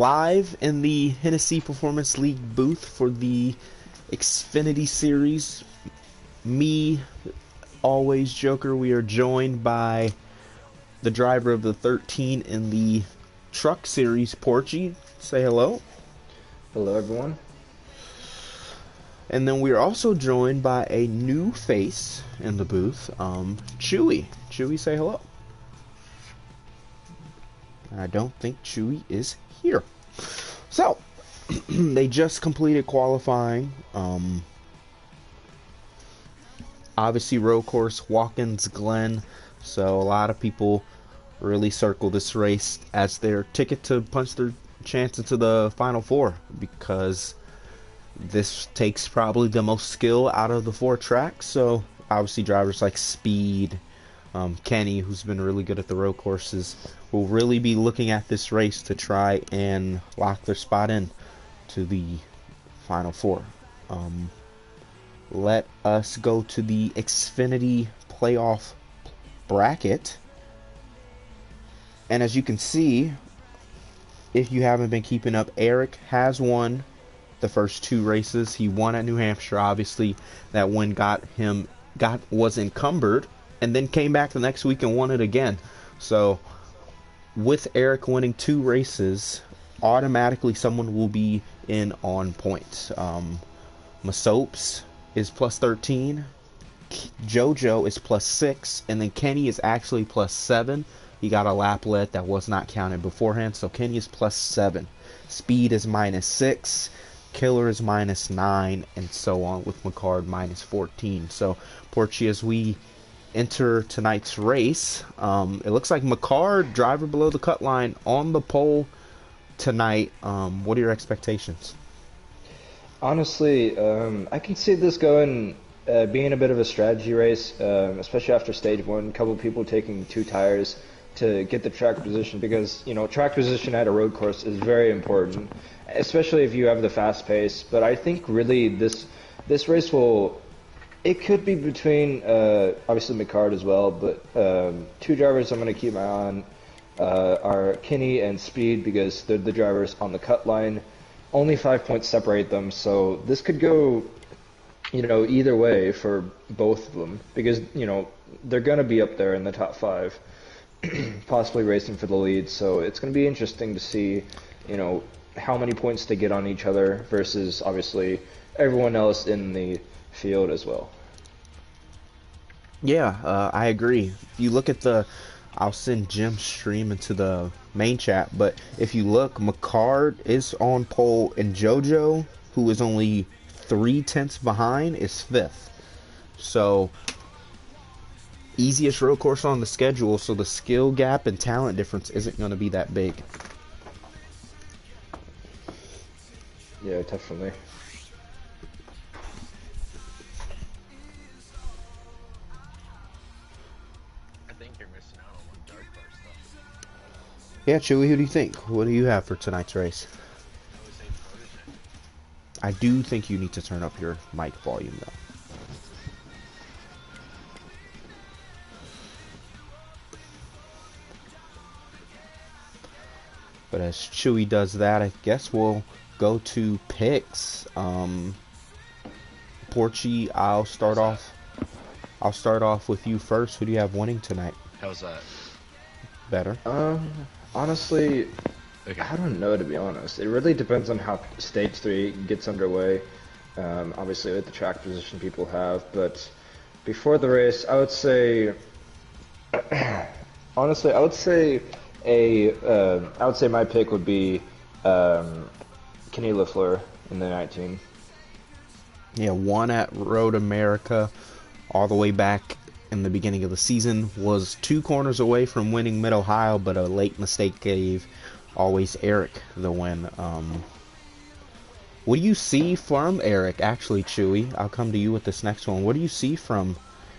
Live in the Hennessy Performance League booth for the Xfinity series. Me, AlwaysJokerr. We are joined by the driver of the 13 in the truck series, Porchy. Say hello. Hello, everyone. And then we are also joined by a new face in the booth, Chewy. Chewy, say hello. I don't think Chewy is here. So, they just completed qualifying. Obviously, road course, Watkins, Glen. So, a lot of people really circle this race as their ticket to punch their chance into the Final Four, because this takes probably the most skill out of the four tracks. So, obviously, drivers like Speed, Kenny, who's been really good at the road courses, will really be looking at this race to try and lock their spot in to the Final Four. Let us go to the Xfinity playoff bracket. And as you can see, if you haven't been keeping up, Eric has won the first two races. He won at New Hampshire. Obviously, that win was encumbered, and then came back the next week and won it again. So, with Eric winning two races, automatically someone will be in on points. Masopes is plus 13, JoJo is plus 6, and then Kenny is actually plus 7. He got a laplet that was not counted beforehand, so Kenny is plus 7. Speed is minus 6, Killer is minus 9, and so on, with McCard minus 14. So, Porchy, as we enter tonight's race, it looks like McCard, driver below the cut line, on the pole tonight. What are your expectations? Honestly, I can see this being a bit of a strategy race, especially after stage one. A couple of people taking two tires to get the track position, because track position at a road course is very important, especially if you have the fast pace. But I think really this race it could be between obviously McCard as well, but two drivers I'm going to keep my eye on are Kenny and Speed, because they're the drivers on the cut line. Only 5 points separate them, so this could go, either way for both of them, because they're going to be up there in the top five, possibly racing for the lead. So it's going to be interesting to see, how many points they get on each other versus obviously everyone else in the field as well. Yeah, I agree. If you look at I'll send Jim's stream into the main chat, but if you look, McCard is on pole, and JoJo, who is only 3/10 behind, is 5th. So, easiest road course on the schedule, so the skill gap and talent difference isn't going to be that big. Yeah, definitely. I think you're missing out on one dark horse though. Yeah, Chewy, who do you think? What do you have for tonight's race? I would say Protege. I do think you need to turn up your mic volume, though. But as Chewy does that, I guess we'll go to picks. Porchy, I'll start off. I'll start off with you first. Who do you have winning tonight? How's that? Better. Honestly, Okay. I don't know, to be honest. It really depends on how stage three gets underway. Obviously, with the track position people have, but before the race, I would say, honestly, I would say my pick would be Kenny LaFleur in the 19. Yeah, one at Road America all the way back in the beginning of the season. Was 2 corners away from winning Mid-Ohio, but a late mistake gave Always Eric the win. What do you see from Eric, actually, Chewy? I'll come to you with this next one. What do you see from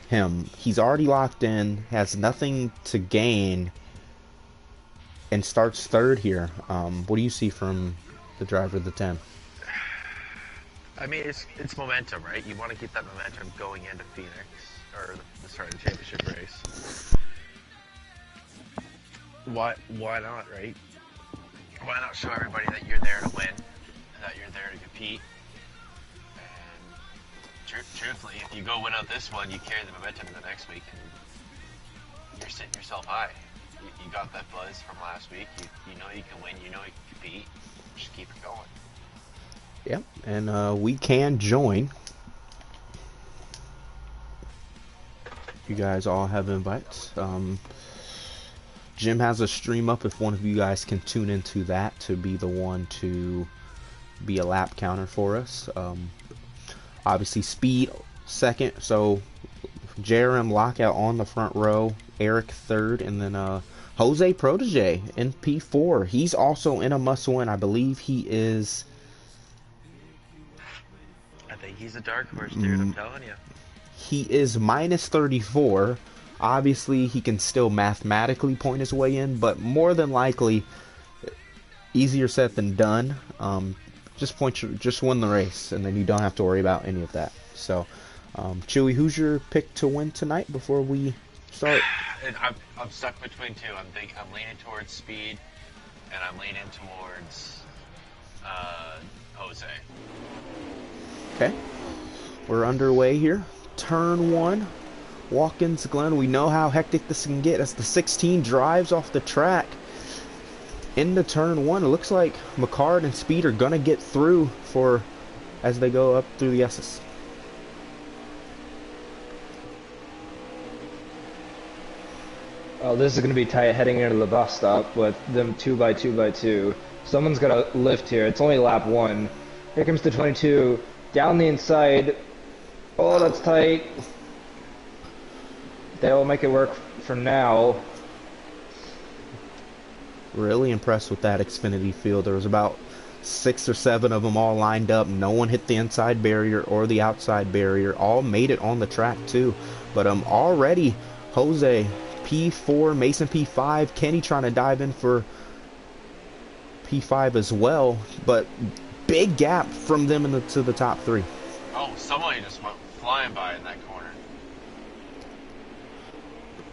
him? He's already locked in, has nothing to gain, and starts 3rd here. What do you see from the driver of the 10? I mean, it's momentum, right? You want to keep that momentum going into Phoenix, or the championship race. Why not, right? Why not show everybody that you're there to win, and that you're there to compete? And truthfully, if you go win out this one, you carry the momentum to the next week, and you're sitting yourself high. You got that buzz from last week. You know you can win. You know you can compete. Just keep it going. Yep, and we can join. You guys all have invites. Jim has a stream up if one of you guys can tune into that to be the one to be a lap counter for us. Obviously Speed second, so Jerem lockout on the front row, Eric third, and then Jose Protege in P4. He's also in a must win. I believe he is. I think he's a dark horse, dude. I'm telling you. He is minus 34. Obviously, he can still mathematically point his way in, but more than likely, easier said than done. Just win the race, and then you don't have to worry about any of that. So, Chewy, who's your pick to win tonight before we start? I'm stuck between two. I'm leaning towards Speed, and I'm leaning towards Jose. Okay, we're underway here. Turn 1, Watkins, Glen. We know how hectic this can get as the 16 drives off the track into turn 1. It looks like McCard and Speed are gonna get through as they go up through the S's. Oh, this is going to be tight heading into the bus stop with them 2x2x2. Someone's got to lift here. It's only lap 1. Here comes the 22. Down the inside. Oh, that's tight. They'll make it work for now. Really impressed with that Xfinity field. There was about 6 or 7 of them all lined up. No one hit the inside barrier or the outside barrier. All made it on the track too. But already Jose P4, Mason P5, Kenny trying to dive in for P5 as well. But big gap from them to the top 3. Oh, somebody just went flying by in that corner.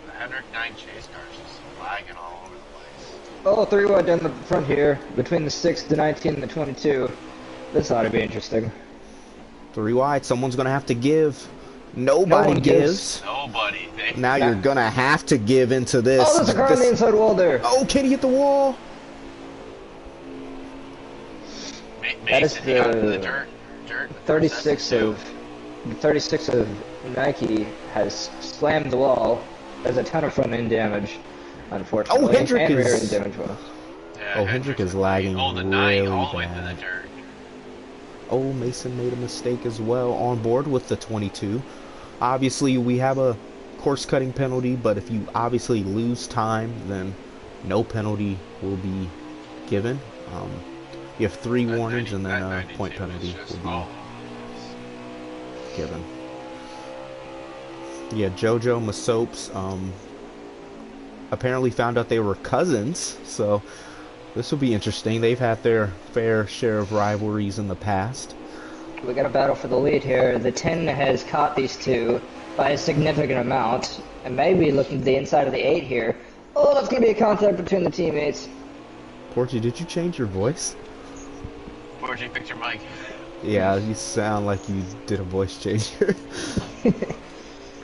The Hendrick 9 chase car is just lagging all over the place. Oh, 3 wide down the front here between the 6, the 19, and the 22. This ought to be interesting. 3 wide. Someone's going to have to give. Nobody gives. Nobody. Now you're going to have to give into this. Oh, there's a car on the inside wall there. Oh, Kenny hit the wall. That is the dirt 36 of Nike has slammed the wall. There's a ton of front end damage, unfortunately. Oh, Hendrick and is. rear end damage well. Yeah, Hendrick is lagging the 9 really all the way bad. to the dirt. Oh, Mason made a mistake as well on board with the 22. Obviously, we have a course-cutting penalty, but if you obviously lose time, then no penalty will be given. You have 3 warnings, and then a point penalty will be given. Yeah, JoJo Masopes apparently found out they were cousins, so this will be interesting. They've had their fair share of rivalries in the past. We got a battle for the lead here. The 10 has caught these two by a significant amount, and maybe looking to the inside of the 8 here. Oh, that's going to be a contact between the teammates. Porgy, did you change your voice? Porgy, picked your mic. Yeah, you sound like you did a voice changer.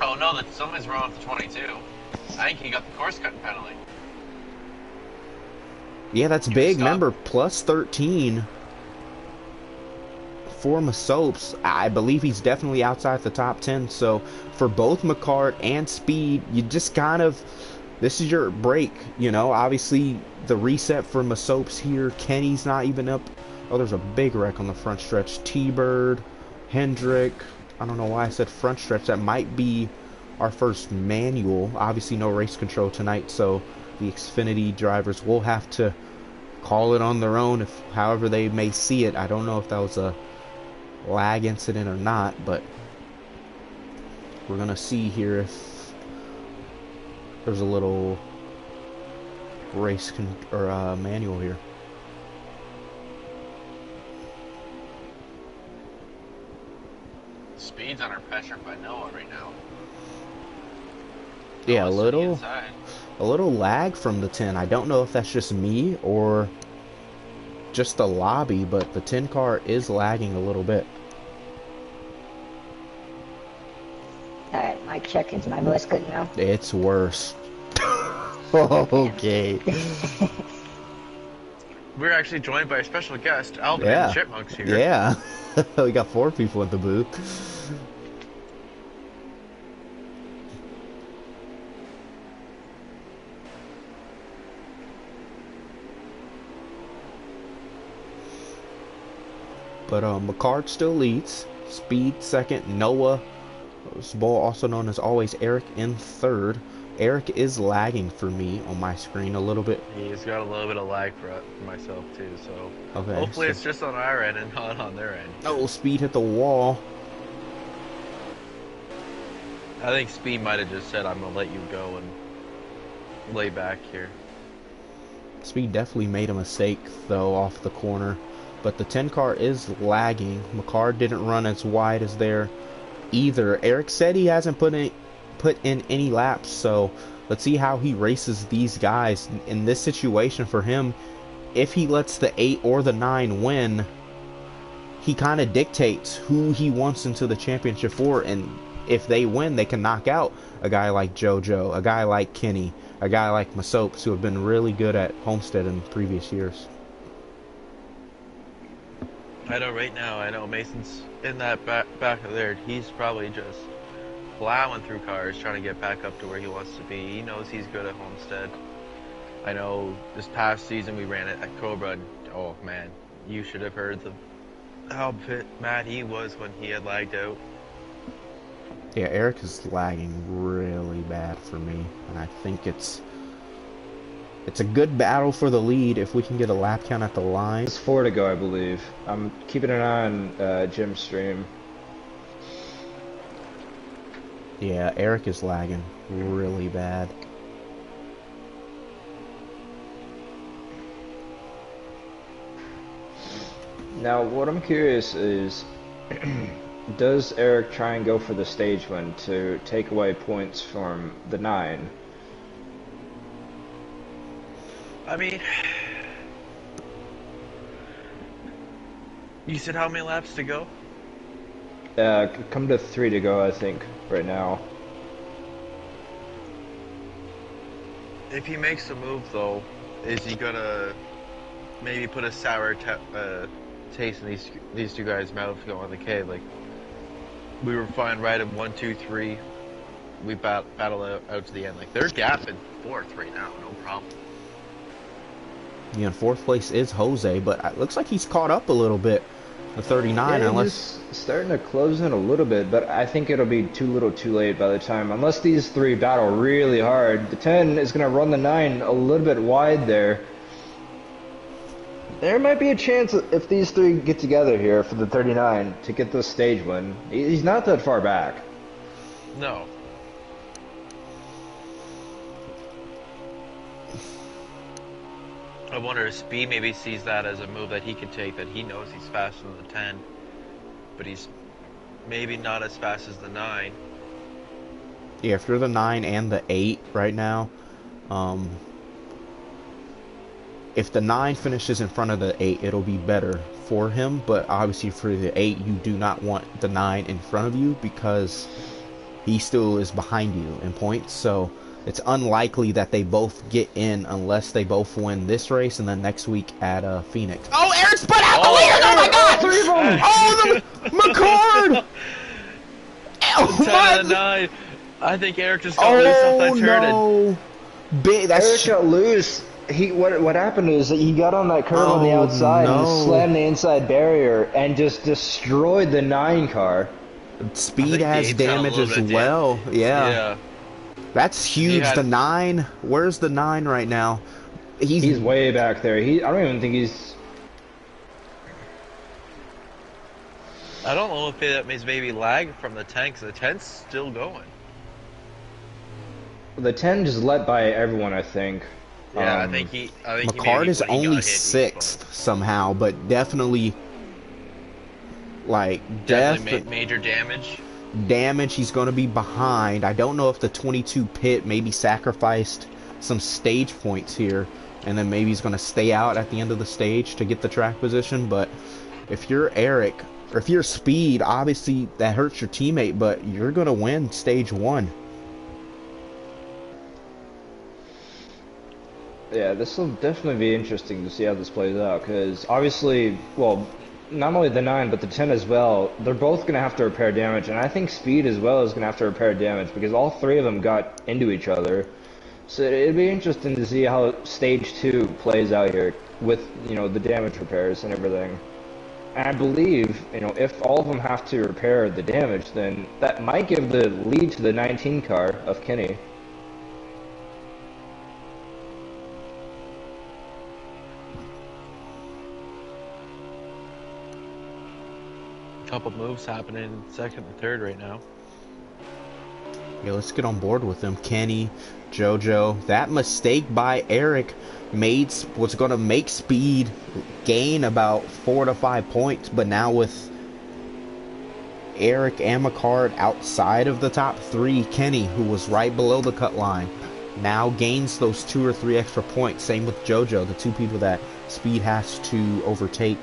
Oh no, something's wrong with the 22. I think he got the course cutting penalty. Yeah, that's big. Remember, plus 13 for Masopes. I believe he's definitely outside the top 10. So for both McCart and Speed, you just kind of, this is your break. You know, obviously the reset for Masopes here. Kenny's not even up. Oh, there's a big wreck on the front stretch. T-Bird, Hendrick. I don't know why I said front stretch. That might be our first manual. Obviously no race control tonight, so the Xfinity drivers will have to call it on their own, if however they may see it. I don't know if that was a lag incident or not, but we're gonna see here if there's a little race manual here. Speed's under pressure by Noah right now. Yeah, Noah's a little lag from the 10. I don't know if that's just me or just the lobby, but the 10 car is lagging a little bit. Alright, mic check. Is my voice good now? It's worse. Okay. We're actually joined by a special guest, Alvin Yeah. and the Chipmunks here. Yeah. We got 4 people in the booth. But McCard still leads. Speed second. Noah Bull, also known as Always Eric, in third. Eric is lagging for me on my screen a little bit. He's got a little bit of lag for myself too, so Okay, hopefully so- it's just on our end and not on their end. Oh, Speed hit the wall. I think Speed might have just said, I'm going to let you go and lay back here. Speed definitely made a mistake, though, off the corner. But the 10 car is lagging. McCard didn't run as wide as there either. Eric said he hasn't put in any laps, so let's see how he races these guys. In this situation for him, if he lets the 8 or the 9 win, he kind of dictates who he wants into the championship for, and if they win, they can knock out a guy like JoJo, a guy like Kenny, a guy like Masopes, who have been really good at Homestead in previous years. I know right now, I know Mason's in that back of there. He's probably just plowing through cars, trying to get back up to where he wants to be. He knows he's good at Homestead. I know this past season we ran it at Cobra, and oh man, you should have heard how mad he was when he had lagged out. Yeah, Eric is lagging really bad for me, and I think it's a good battle for the lead if we can get a lap count at the line. It's 4 to go, I believe. I'm keeping an eye on Jim's stream. Yeah, Eric is lagging really bad. Now, what I'm curious is, does Eric try and go for the stage win to take away points from the 9? I mean, you said how many laps to go? Come to 3 to go, I think, right now. If he makes a move, though, is he gonna maybe put a sour taste in these two guys' mouths going, okay, like, we were fine right at 1, 2, 3. We battle out to the end. Like, they're gapping 4th right now, no problem. Yeah, in 4th place is Jose, but it looks like he's caught up a little bit. The 39, Yeah, unless... he's starting to close in a little bit, but I think it'll be too little too late by the time. Unless these 3 battle really hard, the 10 is going to run the 9 a little bit wide there. There might be a chance if these 3 get together here for the 39 to get the stage win. He's not that far back. No. I wonder if Speed maybe sees that as a move that he can take, that he knows he's faster than the 10, but he's maybe not as fast as the 9. Yeah, if you're the 9 and the 8 right now, if the 9 finishes in front of the 8, it'll be better for him, but obviously for the 8, you do not want the 9 in front of you because he still is behind you in points, so it's unlikely that they both get in unless they both win this race and then next week at Phoenix. Oh, Eric spun out the leader! Oh my god! 3 of them! Oh, the McCord! Oh, 10 and 9. I think Eric just got loose off that turn. No! Big, Eric got loose. What happened is that he got on that curve on the outside and slammed the inside barrier and just destroyed the 9 car. Speed has damage as well. Yeah. That's huge. The 9. Where's the 9 right now? He's way back there. I don't even think he's... I don't know if that means maybe lag from the 10, because the 10's still going. The 10 just let by everyone, I think. Yeah, I think McCard is only 6th somehow, but definitely, like, major damage. He's going to be behind. I don't know if the 22 pit maybe sacrificed some stage points here and then maybe he's going to stay out at the end of the stage to get the track position. But if you're Eric, or if you're Speed, obviously that hurts your teammate, but you're going to win stage 1. Yeah, this will definitely be interesting to see how this plays out, because obviously, well, not only the 9, but the 10 as well, they're both going to have to repair damage, and I think Speed as well is going to have to repair damage, because all 3 of them got into each other. So it'd be interesting to see how stage 2 plays out here with, you know, the damage repairs and everything. And I believe, you know, if all of them have to repair the damage, then that might give the lead to the 19 car of Kenny. Couple moves happening second and third right now. Yeah, let's get on board with them. Kenny, JoJo. That mistake by Eric was going to make Speed gain about 4 to 5 points, but now with Eric and McCard outside of the top 3, Kenny, who was right below the cut line, now gains those 2 or 3 extra points. Same with JoJo, the 2 people that Speed has to overtake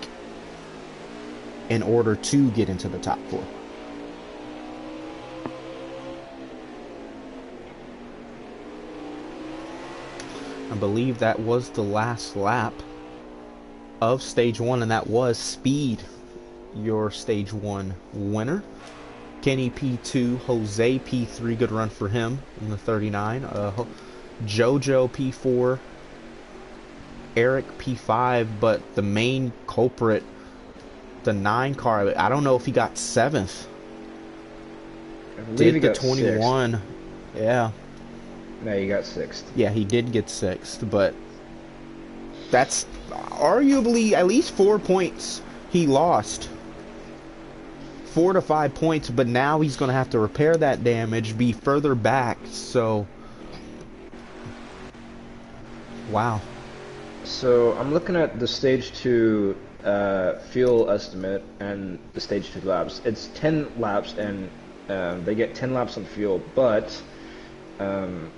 in order to get into the top 4. I believe that was the last lap of stage 1, and that was Speed, your stage 1 winner. Kenny P2, Jose P3, good run for him in the 39. JoJo P4, Eric P5, but the main culprit, the 9 car, I don't know if he got 7th. I believe Did he the got 21. 6th. Yeah. No, he got 6th. Yeah, he did get 6th, but that's arguably at least 4 points he lost. 4 to 5 points, but now he's going to have to repair that damage, be further back, so... Wow. So, I'm looking at the stage 2 fuel estimate and the stage 2 laps. It's 10 laps, and they get 10 laps on fuel, but...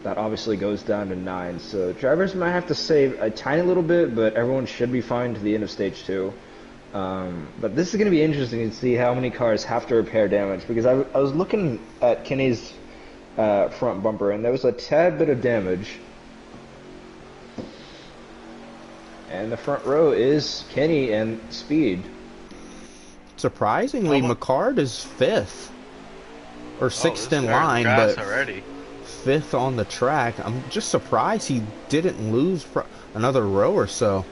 that obviously goes down to 9, so drivers might have to save a tiny little bit, but everyone should be fine to the end of stage 2. But this is going to be interesting to see how many cars have to repair damage, because I was looking at Kenny's front bumper, and there was a tad bit of damage. And the front row is Kenny and Speed. Surprisingly, McCard is 5th. Or 6th in line, but... already. 5th on the track. I'm just surprised he didn't lose another row or so.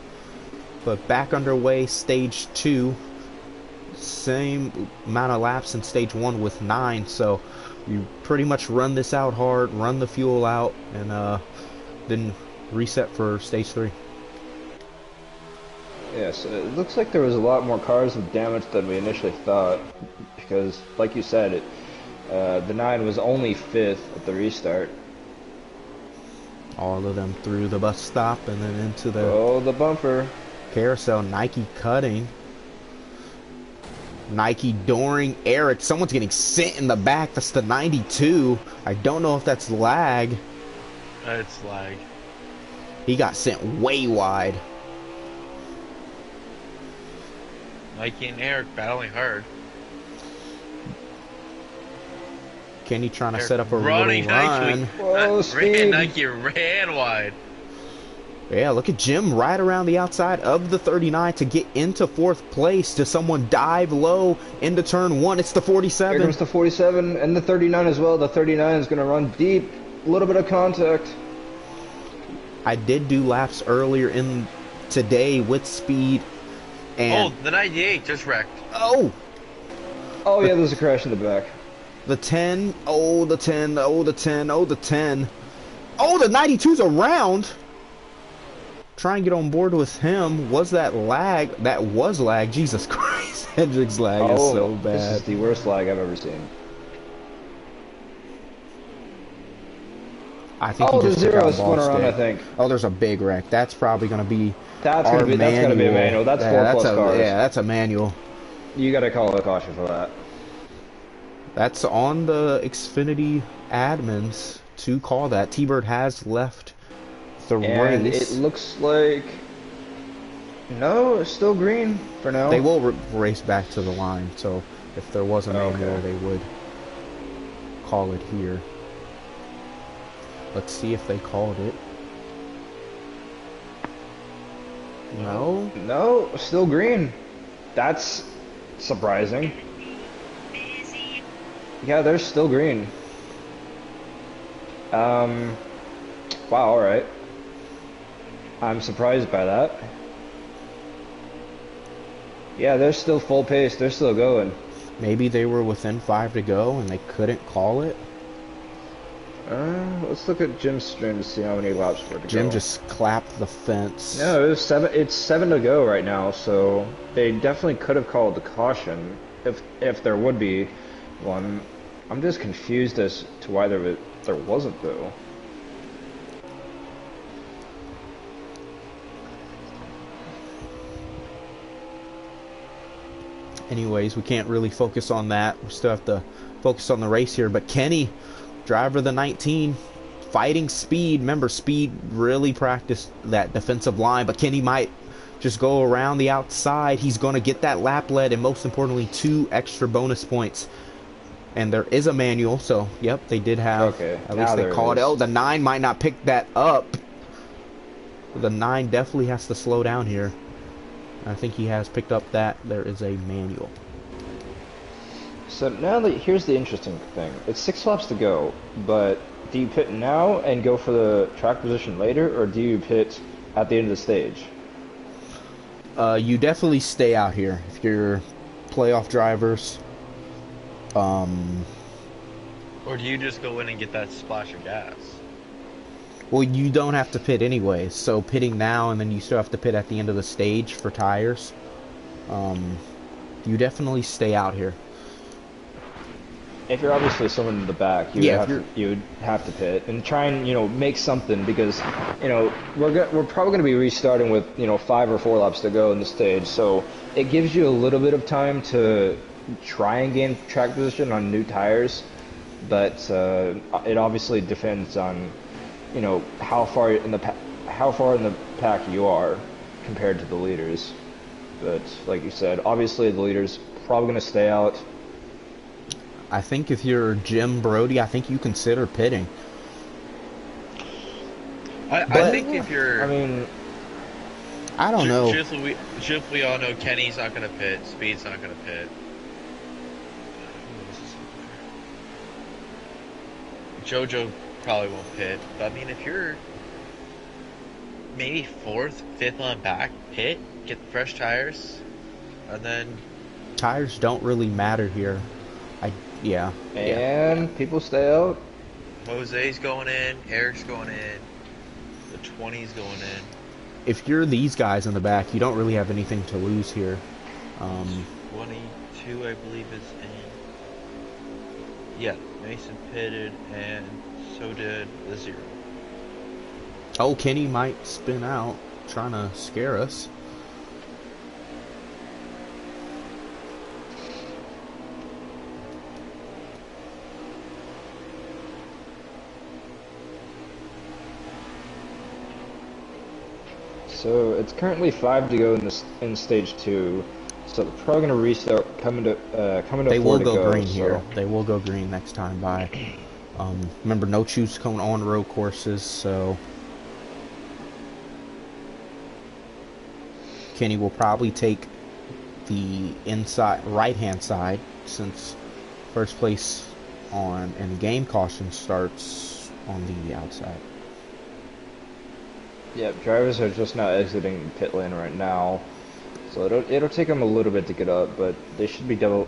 But back underway, stage 2. Same amount of laps in stage 1 with 9. So you pretty much run this out hard, run the fuel out, and then reset for stage 3. Yeah, so it looks like there was a lot more cars with damage than we initially thought. Because, like you said, the 9 was only 5th at the restart. All of them through the bus stop and then into the... Oh, the bumper. Carousel. Nike cutting. Nike dooring Eric. Someone's getting sent in the back. That's the 92. I don't know if that's lag. It's lag. He got sent way wide. Nike and Eric battling hard. Kenny trying to Eric set up a running little run. Whoa, Speed. Nike ran wide. Yeah, look at Jim right around the outside of the 39 to get into 4th place. Does someone dive low into turn 1? It's the 47. Here comes the 47 and the 39 as well. The 39 is going to run deep. A little bit of contact. I did do laps earlier in today with Speed. And the 98 just wrecked. Oh, yeah, there's a crash in the back. the 10. Oh, the 10. Oh, the 10. Oh, the 10. Oh, the 92's around. Try and get on board with him. Was that lag? That was lag. Jesus Christ. Hendrick's lag is so bad. This is the worst lag I've ever seen. I think the zero is spun around, I think. Oh, there's a big wreck. That's probably going to be That's gonna be a manual. That's 4 plus cars. Yeah, that's a manual. You gotta call a caution for that. That's on the Xfinity admins to call that. T-Bird has left The And it race, looks like no, it's still green for now. they will race back to the line. So if there was a manual, Okay. they would call it here. Let's see if they called it. No. No, still green. That's surprising. Yeah, they're still green. Wow, alright. I'm surprised by that. Yeah, they're still full pace. They're still going. Maybe they were within 5 to go and they couldn't call it. Let's look at Jim's stream to see how many laps were to Jim go. just clapped the fence. No, it's 7 to go right now, so they definitely could have called the caution if there would be one. I'm just confused as to why there wasn't though. Anyways, we can't really focus on that. We still have to focus on the race here. But Kenny, driver of the 19, fighting speed. Remember, speed really practiced that defensive line. But Kenny might just go around the outside. He's going to get that lap lead and, most importantly, 2 extra bonus points. And there is a manual, so, yep, they did have. Okay, At least they called it. Oh, the 9 might not pick that up. The 9 definitely has to slow down here. I think he has picked up that there is a manual. So now here's the interesting thing. It's 6 laps to go, but do you pit now and go for the track position later, or do you pit at the end of the stage? You definitely stay out here if you're playoff drivers. Or do you just go in and get that splash of gas? Well, you don't have to pit anyway, so pitting now and then you still have to pit at the end of the stage for tires. You definitely stay out here. If you're obviously someone in the back, you would have to pit and try and make something, because we're probably going to be restarting with 5 or 4 laps to go in the stage, so it gives you a little bit of time to try and gain track position on new tires, but it obviously depends on how far in the pack you are compared to the leaders. But like you said, obviously the leaders probably going to stay out. I think if you're Jim Brody, I think you consider pitting. I think if you're... I mean... I don't know. Just we all know Kenny's not going to pit. Speed's not going to pit. JoJo probably won't pit. But I mean, if you're maybe 4th, 5th on back, pit, get fresh tires, and then... Tires don't really matter here. Yeah. And people stay out. Jose's going in, Eric's going in, the 20's going in. If you're these guys in the back, you don't really have anything to lose here. 22, I believe, is in. Yeah, Mason pitted, and so did the 0. Oh, Kenny might spin out, trying to scare us. So it's currently 5 to go in stage 2. So they're probably going to restart coming to 4 They will to go green so. here. They will go green next time by. Remember, no choose cone on road courses, so Kenny will probably take the inside right-hand side, since first place on and game caution starts on the outside. Yep, drivers are just now exiting pit lane right now, so it'll take them a little bit to get up, but they should be double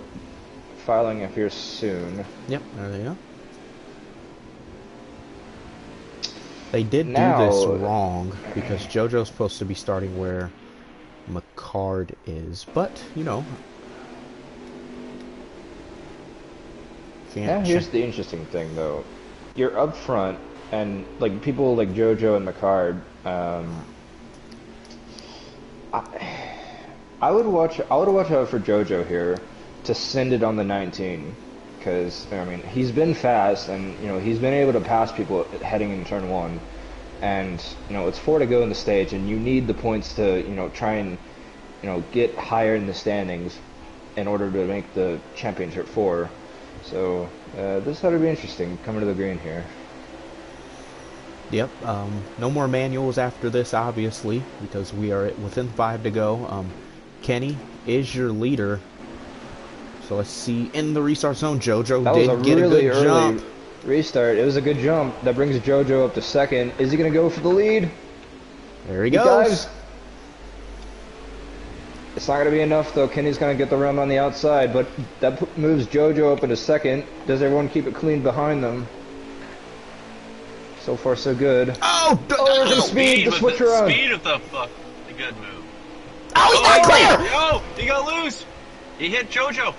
filing up here soon. Yep, there they go. They did Now, do this wrong, because JoJo's supposed to be starting where McCard is, but Now here's the interesting thing though. You're up front, and like people like JoJo and McCard, I would watch out for JoJo here to send it on the 19, because I mean he's been fast and he's been able to pass people heading in turn 1, and it's 4 to go in the stage, and you need the points to try and get higher in the standings in order to make the championship 4. So this ought to be interesting coming to the green here. Yep. No more manuals after this, obviously, because we are within 5 to go. Kenny is your leader. So let's see in the restart zone. JoJo did get a good jump. Restart. It was a good jump. That brings JoJo up to second. Is he going to go for the lead? There he goes. It's not going to be enough, though. Kenny's going to get the run on the outside, but that moves JoJo up into second. Does everyone keep it clean behind them? So far, so good. Oh, the speed, the switch around. Speed of the fuck. The good move. Oh, he's not clear! Yo, he got loose. He hit JoJo.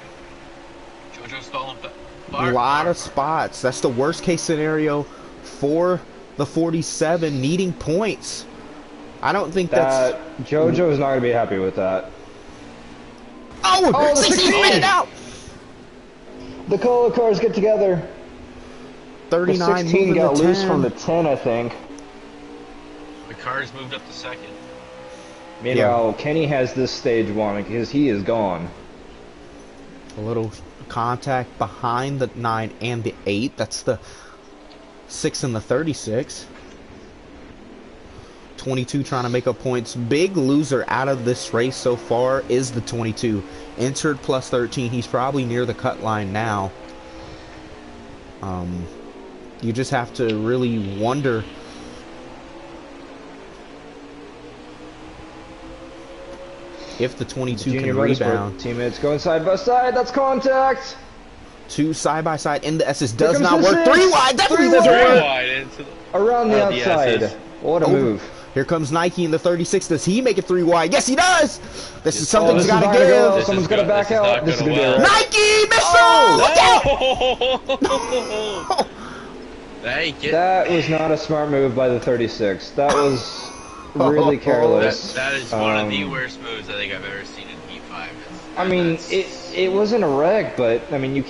JoJo's falling far. A lot of spots. That's the worst case scenario for the 47 needing points. I don't think that's... JoJo is not going to be happy with that. Oh, 16 minutes out! The color cars get together. 39 the 16 moving got to loose 10. from the 10, I think. The cars moved up to second. Meanwhile, Kenny has this stage 1 because he is gone. A little contact behind the 9 and the 8. That's the 6 and the 36. 22 trying to make up points. Big loser out of this race so far is the 22. Entered plus 13. He's probably near the cut line now. You just have to really wonder if the 22 can rebound. Teammates going side by side. That's contact. 2 side by side in the SS does not work. 3 wide. Definitely 3 doesn't work. wide into around the outside. What a move. Here comes Nike in the 36. Does he make it 3 wide? Yes, he does. This is something's got to give. Someone's got to back out. This is going to be a Nike missile. Look out! That was not a smart move by the 36. That was really careless. That is one of the worst moves I think I've ever seen in Heat 5. I mean, it wasn't a wreck, but I mean, you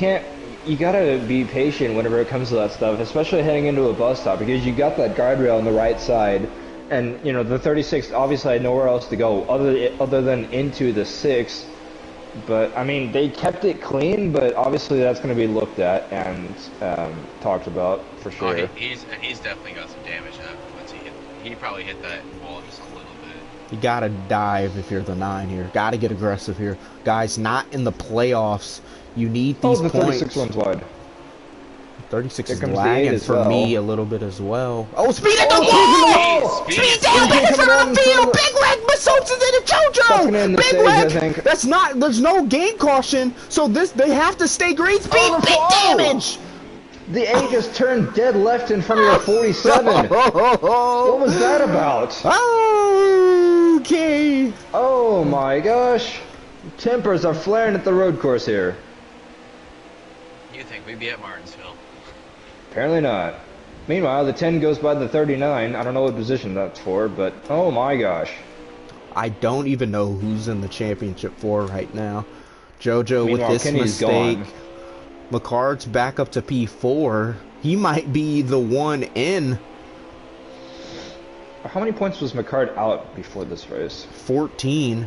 gotta be patient whenever it comes to that stuff, especially heading into a bus stop, because you got that guardrail on the right side, and the 36 obviously had nowhere else to go other than into the 6. But I mean, they kept it clean, but obviously that's going to be looked at and talked about for sure. Oh, he's definitely got some damage up once he probably hit that wall just a little bit. You gotta dive if you're the 9 here. Gotta get aggressive here, guys. Not in the playoffs. You need these the points. 36 one's wide. 36 is lagging for me a little bit as well. Oh, speed at the wall! Speed down in front of the field! Big red masopes is in JoJo! Big red! That's not, there's no game caution, so they have to stay green speed, big damage! The 8 just turned dead left in front of your 47. What was that about? Okay. Oh my gosh. Tempers are flaring at the road course here. You think we'd be at Martinsville? Apparently not. Meanwhile, the 10 goes by the 39. I don't know what position that's for, but oh my gosh. I don't even know who's in the championship 4 right now. JoJo Meanwhile, with this Kenny's mistake. gone. McCard's back up to P4. He might be the one in. How many points was McCard out before this race? 14.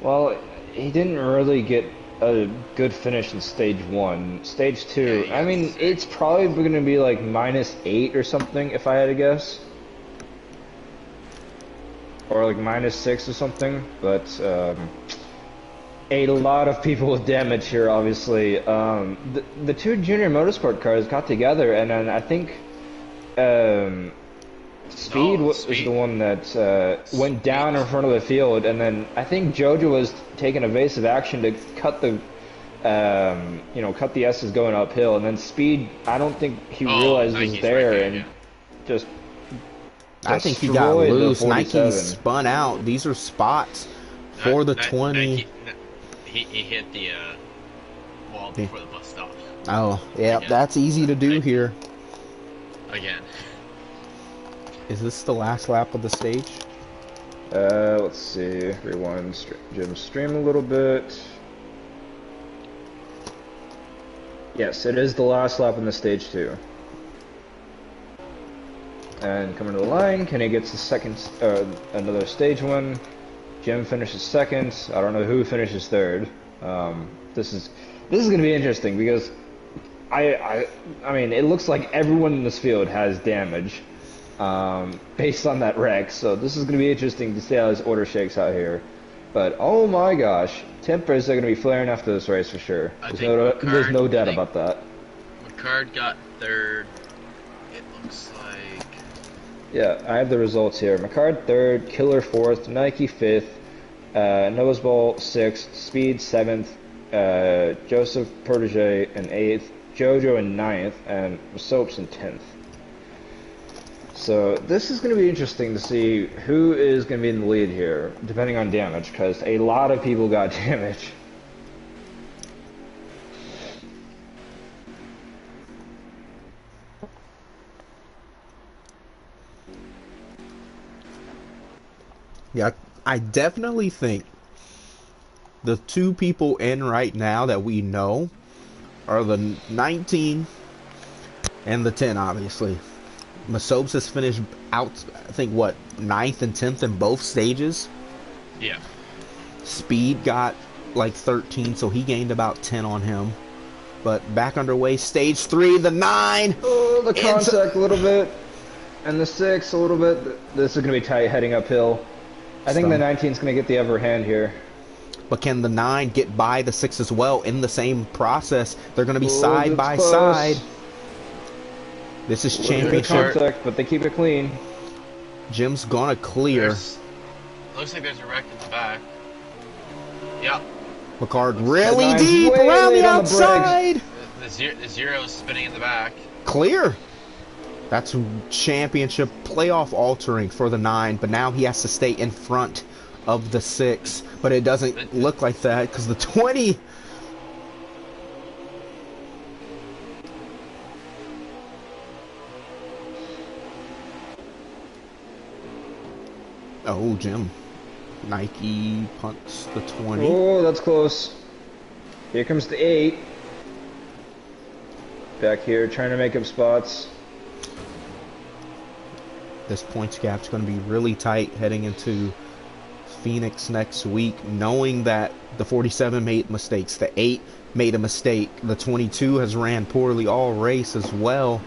Well, he didn't really get a good finish in stage 1. Stage 2, I mean, it's probably going to be like -8 or something, if I had to guess. Or like -6 or something, but a lot of people with damage here, obviously. The 2 junior motorsport cars got together, and then I think Speed was the one that went down in front of the field, and then I think JoJo was taking evasive action to cut the cut the S's going uphill, and then Speed, I don't think he realized was there, right and just I think he got loose. Nike spun out. These are spots for the 20. He hit the wall before the bus stopped. Oh, yeah, that's easy to do here. Again. Is this the last lap of the stage? Let's see. Rewind Jim's stream a little bit. Yes, it is the last lap in the stage 2. and coming to the line. Kenny gets the second, another stage one. Jim finishes second. I don't know who finishes third. This is going to be interesting because I mean, it looks like everyone in this field has damage based on that wreck. So this is going to be interesting to see how this order shakes out here. But oh my gosh, tempers are going to be flaring after this race for sure. There's no doubt about that. McCard got third. It looks like. Yeah, I have the results here. McCard third, Killer fourth, Nike fifth, Noseball sixth, Speed seventh, Joseph Protege in eighth, Jojo in ninth, and Masopes in 10th. So this is going to be interesting to see who is going to be in the lead here, depending on damage, because a lot of people got damage. Yeah, I definitely think the two people in right now that we know are the 19 and the 10, obviously. Masopes has finished out, I think, what, 9th and 10th in both stages? Yeah. Speed got like 13, so he gained about 10 on him. But back underway, stage 3, the 9! Oh, the contact a little bit. And the 6 a little bit. This is going to be tight heading uphill. I think the 19 is going to get the upper hand here. But can the 9 get by the 6 as well in the same process? They're going to be side by side. This is championship. Contact, but they keep it clean. Jim's going to clear. Looks like there's a wreck in the back. Yep. McCard really deep around the outside. The zero's spinning in the back. Clear. That's championship playoff altering for the 9, but now he has to stay in front of the 6. But it doesn't look like that because the 20. Oh, Jim. Nike punts the 20. Oh, that's close. Here comes the 8. Back here, trying to make up spots. This points gap's going to be really tight heading into Phoenix next week, knowing that the 47 made mistakes, the 8 made a mistake, the 22 has ran poorly all race as well.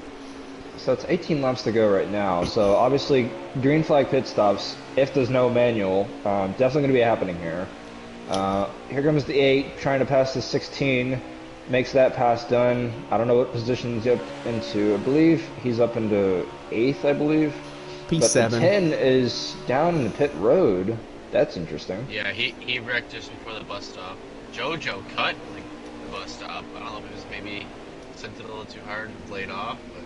So it's 18 laps to go right now. So obviously, green flag pit stops, if there's no manual, definitely going to be happening here. Here comes the 8, trying to pass the 16, makes that pass done. I don't know what position he's up into. I believe he's up into 8th, I believe. P7. But the 10 is down in the pit road. That's interesting. Yeah, he wrecked just before the bus stop. Jojo cut like, the bus stop. I don't know if it was maybe sent it a little too hard and laid off. But...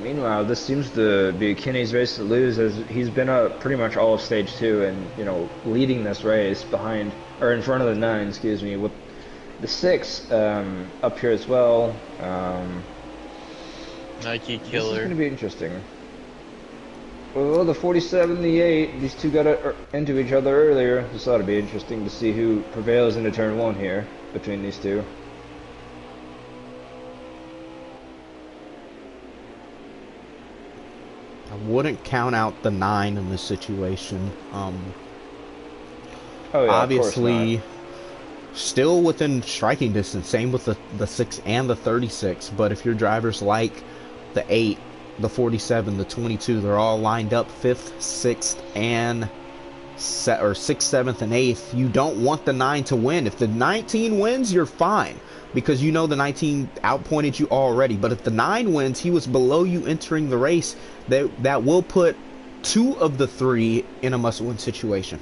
Meanwhile, this seems to be Kenny's race to lose, as he's been up pretty much all of stage 2 and, leading this race behind, or in front of the 9, excuse me, with the 6 up here as well. Nike This is killer. going to be interesting. Oh, the 47, the 8, these two got into each other earlier. This ought to be interesting to see who prevails into turn 1 here between these two. I wouldn't count out the 9 in this situation. Oh, yeah, obviously, still within striking distance. Same with the 6 and the 36. But if your drivers like the 8, the 47, the 22, they're all lined up 5th, 6th, and 6th, 7th, and 8th. You don't want the 9 to win. If the 19 wins, you're fine, because you know the 19 outpointed you already. But if the 9 wins, he was below you entering the race. That will put 2 of the 3 in a must-win situation.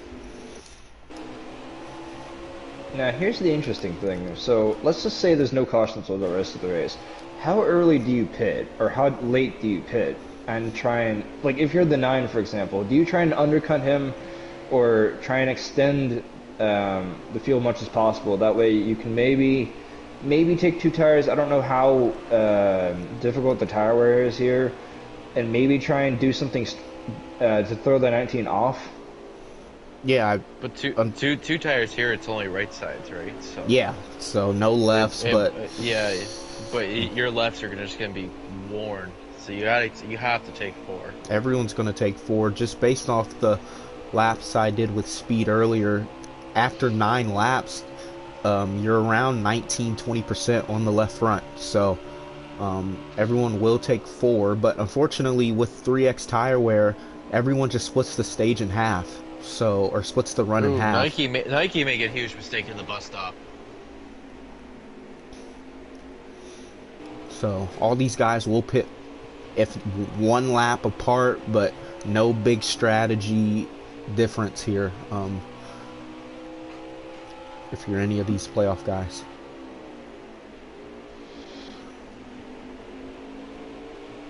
Now, here's the interesting thing. So, let's just say there's no cautions for the rest of the race. How early do you pit, or how late do you pit, and try and, like, if you're the 9, for example, do you try and undercut him, or try and extend the field much as possible? That way you can maybe take 2 tires. I don't know how difficult the tire wear is here, and maybe try and do something to throw the 19 off. Yeah, But two tires here, it's only right sides, right? So yeah. So no lefts, but yeah, but your lefts are just gonna be worn. So you have to take 4. everyone's going to take 4 just based off the laps I did with speed earlier. After 9 laps, you're around 19-20% on the left front. So everyone will take 4, but unfortunately with 3X tire wear, everyone just splits the stage in half. So, or splits the run in Ooh, half. Nike make a huge mistake in the bus stop. So all these guys will pit if 1 lap apart, but no big strategy difference here. If you're any of these playoff guys.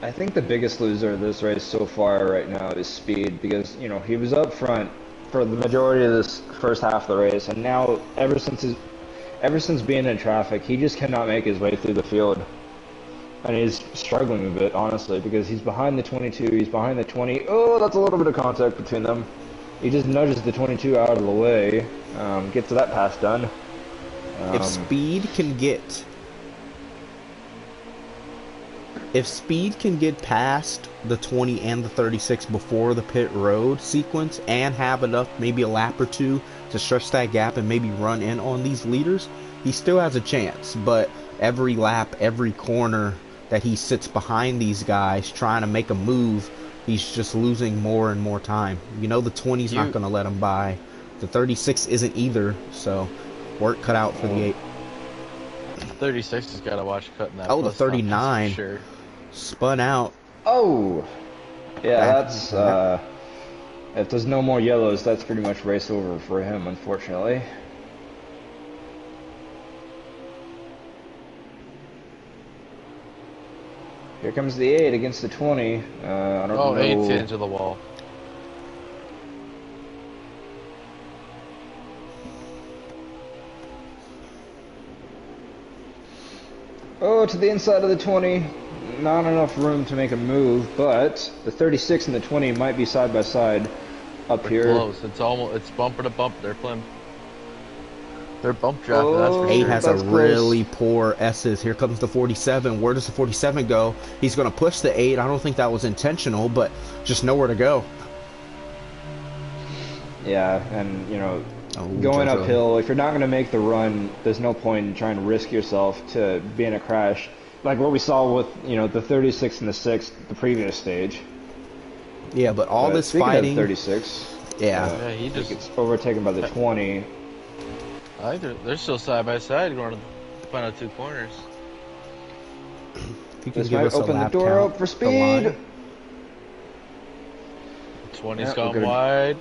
I think the biggest loser of this race so far right now is Speed, because he was up front for the majority of this first half of the race, and now ever since being in traffic, he just cannot make his way through the field, and he's struggling a bit, honestly, because he's behind the 22, he's behind the 20. Oh, that's a little bit of contact between them. He just nudges the 22 out of the way, gets that pass done. If Speed can get past the 20 and the 36 before the pit road sequence and have enough, maybe a lap or 2 to stretch that gap and maybe run in on these leaders, he still has a chance. But every lap, every corner that he sits behind these guys trying to make a move, he's just losing more and more time. The 20's not going to let him by. The 36 isn't either, so work cut out for the 8. 36 has got to watch cutting that. Oh, the 39 sure. Spun out. Oh, yeah, that's if there's no more yellows, that's pretty much race over for him, unfortunately. Here comes the 8 against the 20. I don't know. 8's into the wall. Oh, to the inside of the 20. Not enough room to make a move, but the 36 and the 20 might be side by side up They're here. close. It's bumper to bump. They're bump dropping. That's for 8 sure. has That's a close. really poor S's. Here comes the 47. Where does the 47 go? He's going to push the 8. I don't think that was intentional, but just nowhere to go. Yeah, and going Jojo. uphill, if you're not going to make the run, there's no point in trying to risk yourself to be in a crash. Like what we saw with, the 36 and the 6, the previous stage. Yeah, but all this speaking fighting. of 36, Yeah, he just gets overtaken by the 20. I think they're still side by side going to the final 2 corners. If you can This give might us a open the lap door count, up for the speed. line. 20's Yeah, gone we're gonna- wide.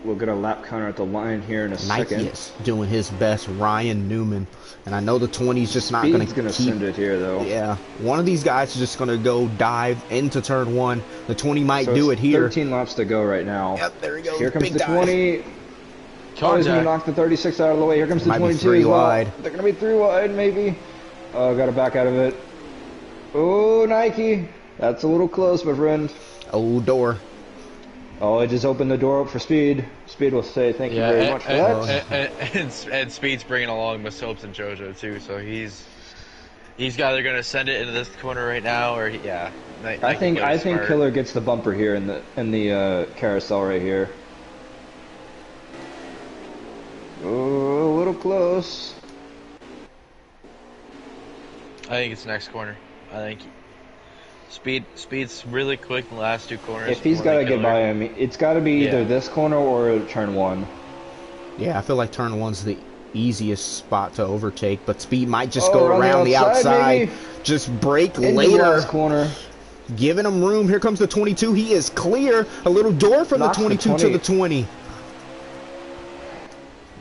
We'll get a lap counter at the line here in a Nike second. is doing his best, Ryan Newman, and I know the 20's just not going Speed's to going to keep. send it here, though. Yeah, one of these guys is just going to go dive into turn 1. The 20 might So do it's it here. 13 laps to go right now. Yep, there he goes. Here comes Big the dive. 20. Oh, he's going to Contact. knock the 36 out of the way. Here comes the Might be 22 3 as well. wide. They're going to be 3 wide, maybe. Oh, got to back out of it. Oh, Nike. That's a little close, my friend. Oh, door. Oh, I just opened the door up for Speed. Speed will say thank you very much for that. And Speed's bringing along masopes and JoJo too, so he's either going to send it into this corner right now, or I think Killer gets the bumper here in the carousel right here. Oh, a little close. I think it's next corner. I think Speed's really quick in the last 2 corners. If he's got to get by him, it's got to be either this corner or turn 1. Yeah, I feel like turn 1's the easiest spot to overtake, but Speed might just Oh, go around the around the outside, maybe. just break In the later, last corner. giving him room. Here comes the 22. He is clear. A little door from Knocks the 22 to the 20.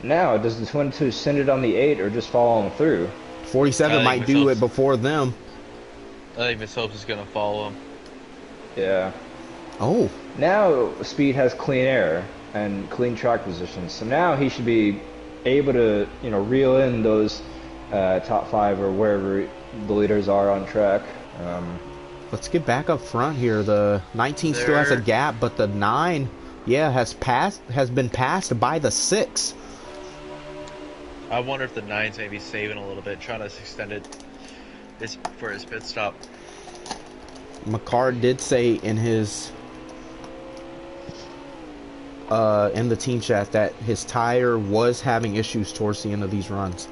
Now, does the 22 send it on the 8 or just follow him through? 47 might do it before them. I think masopes is going to follow him. Yeah. Oh, Now, Speed has clean air and clean track positions, so now he should be able to, reel in those top 5 or wherever the leaders are on track. let's get back up front here. The 19 still has a gap, but the 9 Yeah, has been passed by the 6. I wonder if the 9's maybe saving a little bit, trying to extend it for his pit stop. McCart did say in his in the team chat that his tire was having issues towards the end of these runs.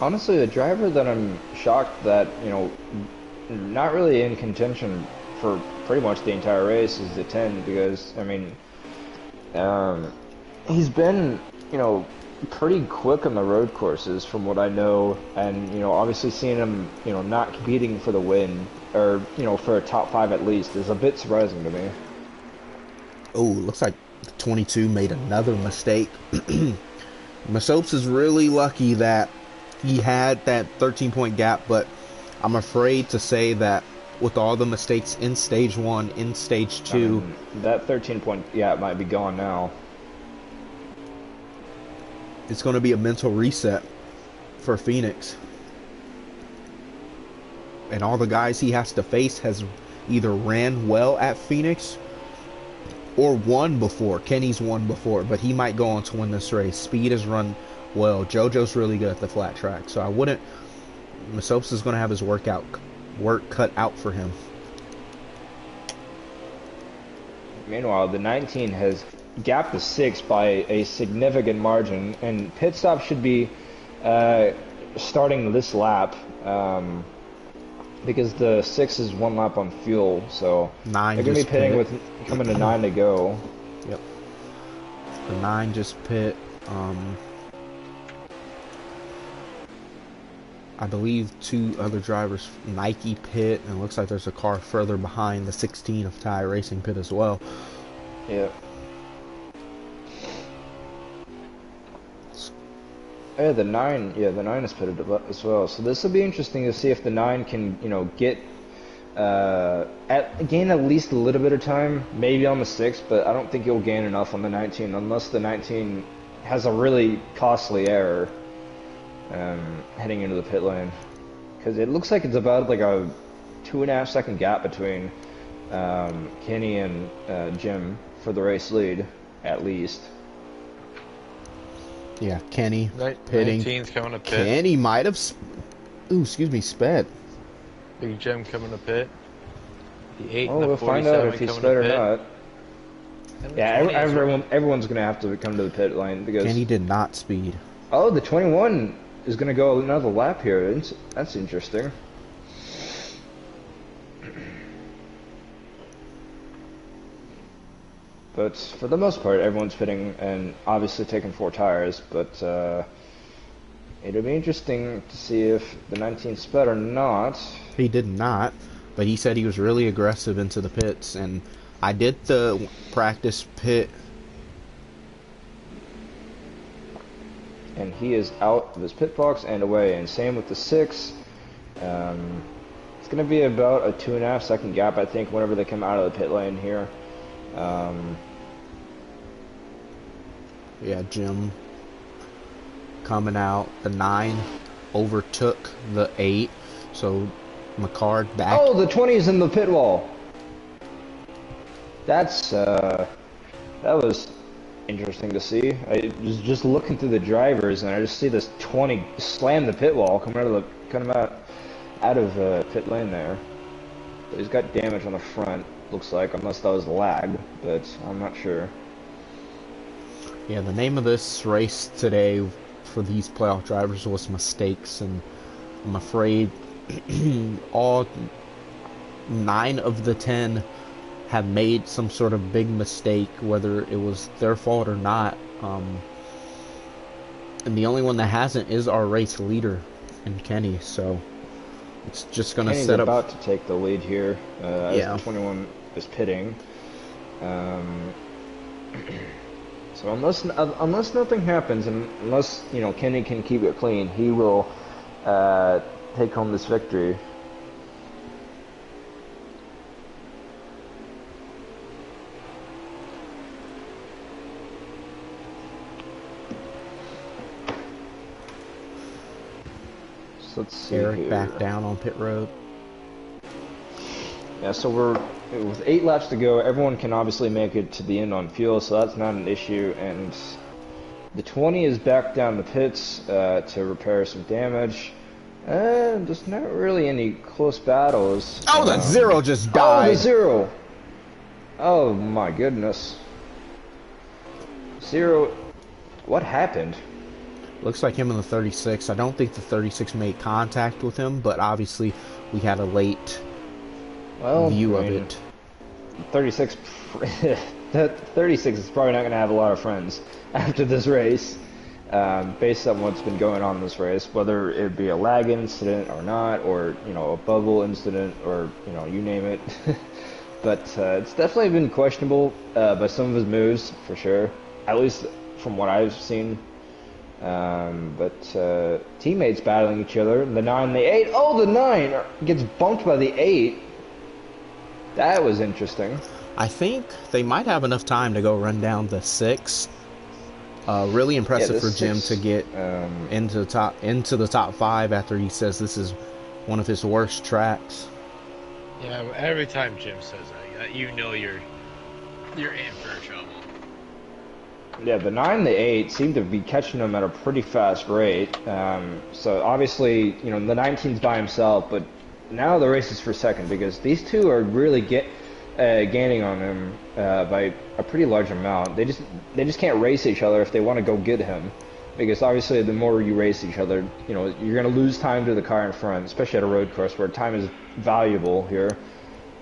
Honestly, the driver that I'm shocked that, not really in contention for pretty much the entire race is the 10 because, I mean, he's been, pretty quick on the road courses from what I know, and, obviously seeing him, not competing for the win, or, for a top 5 at least, is a bit surprising to me. Oh, looks like 22 made another mistake. Masopes is really lucky that he had that 13-point gap, but I'm afraid to say that with all the mistakes in stage 1, in stage 2, I mean, that 13-point gap might be gone now. it's going to be a mental reset for Phoenix. And all the guys he has to face has either ran well at Phoenix or won before. Kenny's won before, but he might go on to win this race. Speed has run well. JoJo's really good at the flat track, so I wouldn't. Masopes is going to have his work cut out for him. Meanwhile, the 19 has gapped the 6 by a significant margin, and pit stop should be starting this lap because the 6 is 1 lap on fuel, so 9 they're going to be pitting with coming to 9 to go. Yep. The 9 just pit. I believe 2 other drivers Nike pit, and it looks like there's a car further behind the 16 of Thai Racing pit as well. Yeah. Yeah, the 9 is pitted as well. So this will be interesting to see if the 9 can, gain at least a little bit of time, maybe on the 6, but I don't think he'll gain enough on the 19 unless the 19 has a really costly error heading into the pit lane. Because it looks like it's about like a 2.5 second gap between Kenny and Jim for the race lead, at least. Yeah, Kenny pitting. 19's coming to pit. Kenny might have, sped. Big Jim coming to pit. The 8 Oh, and the we'll find out if he's sped or not. Yeah, everyone's gonna have to come to the pit lane because Kenny did not speed. Oh, the 21 is gonna go another lap here. That's interesting. But for the most part, everyone's pitting and obviously taking 4 tires. But it'll be interesting to see if the 19 sped or not. He did not, but he said he was really aggressive into the pits, and I did the practice pit. And he is out of his pit box and away. And same with the 6. It's going to be about a 2.5 second gap, I think, whenever they come out of the pit lane here. Yeah, Jim coming out. The 9 overtook the 8, so McCard back. Oh, the 20 is in the pit wall. That was interesting to see. I was just looking through the drivers, and I just see this 20 slam the pit wall coming out of pit lane there. But he's got damage on the front, looks like, unless that was lag, but I'm not sure. Yeah, the name of this race today for these playoff drivers was mistakes, and I'm afraid all 9 of the 10 have made some sort of big mistake, whether it was their fault or not. And the only one that hasn't is our race leader, in Kenny. So it's just going to set up. About to take the lead here as the 21 is pitting. So unless nothing happens, and unless Kenny can keep it clean, he will take home this victory. So let's see Eric here. back down on pit road. Yeah, so we're with 8 laps to go. Everyone can obviously make it to the end on fuel, so that's not an issue. And the 20 is back down the pits to repair some damage. There's not really any close battles. Oh, the 0 just Oh, died. the 0! Oh my goodness. 0. What happened? Looks like him in the 36. I don't think the 36 made contact with him, but obviously we had a late view of it. 36. That 36 is probably not going to have a lot of friends after this race, based on what's been going on in this race, whether it be a lag incident or not, or a bubble incident, or you name it. But it's definitely been questionable by some of his moves for sure, at least from what I've seen. But teammates battling each other. The 9, the 8. Oh, the 9 gets bumped by the 8. That was interesting. I think they might have enough time to go run down the 6. Really impressive for Jim to get into the top 5 after he says this is one of his worst tracks. Yeah, every time Jim says that, you're in for trouble. Yeah, the 9, the 8 seem to be catching him at a pretty fast rate. So obviously, the 19's by himself, but now the race is for second because these two are really gaining on him by a pretty large amount. They just can't race each other if they want to go get him, because obviously the more you race each other, you're going to lose time to the car in front, especially at a road course where time is valuable here.